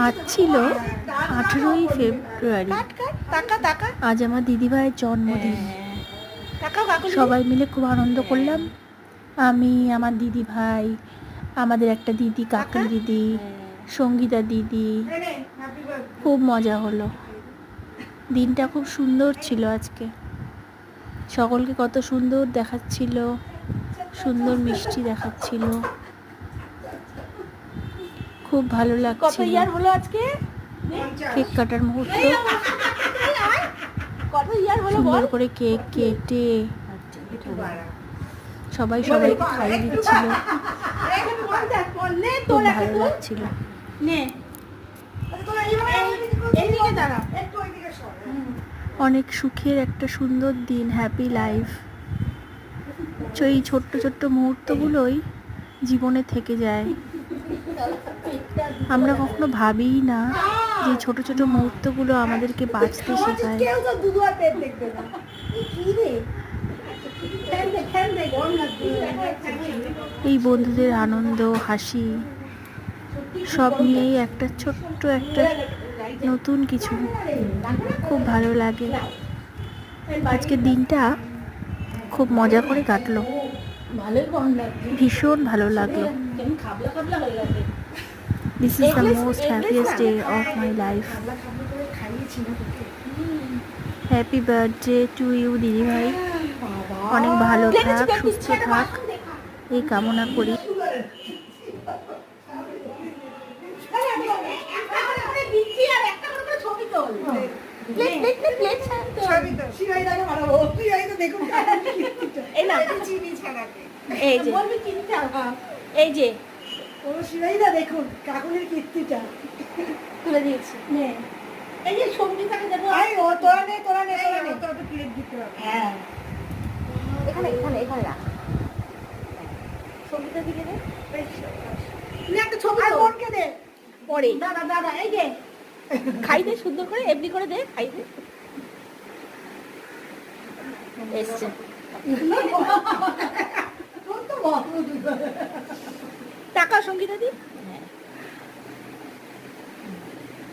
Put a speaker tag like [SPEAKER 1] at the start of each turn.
[SPEAKER 1] আজ ছিল 18ই ফেব্রুয়ারি। আজ আমার দিদিভাইয়ের জন্মদিন। সবাই মিলে খুব আনন্দ করলাম। আমি, আমার দিদিভাই, আমাদের একটা দিদি, কাকুর দিদি, সঙ্গীতা দিদি, খুব মজা হলো। দিনটা খুব সুন্দর ছিল আজকে। সকলকে কত সুন্দর দেখাচ্ছিল, সুন্দর মিষ্টি দেখাচ্ছিল, খুব ভালো লাগছিল। কেক কাটার মুহূর্ত, সুন্দর করে কেক কেটে সবাই সবাইকে খাইয়ে দিচ্ছিল, খুব ভালো লাগছিল। অনেক সুখের একটা সুন্দর দিন, হ্যাপি লাইফ। এই ছোট্ট ছোট্ট মুহূর্তগুলোই জীবনে থেকে যায়। আমরা কখনো ভাবিই না যে ছোট ছোট মুহূর্তগুলো আমাদেরকে বাঁচতে শেখায়। এই বন্ধুদের আনন্দ, হাসি সব নিয়েই একটা ছোট্ট একটা নতুন কিছু, খুব ভালো লাগে। আজকের দিনটা খুব মজা করে কাটলো, ভীষণ ভালো লাগলো। This is the most happiest day of my life. Happy birthday to you দিদি ভাই। অনেক ভালো থাক, সুস্থ থাক, এই কামনা করি। এই যে দেখুন কাকুলির কীর্তিটা তুলে দিয়েছি। এই যে সঙ্গীতাকে দেবো, তোরা নে প্লেট দিতে হবে। হ্যাঁ, এখানে এখানে এখানে রাখ। সঙ্গীতার দিকে দে, একটা ছবি আর বোনকে দে পরে। দাদা দাদা এই যে খাই দে, সুন্দর করে এমনি করে দে, খাই দে। এসছে টাকা সঙ্গীতা দি।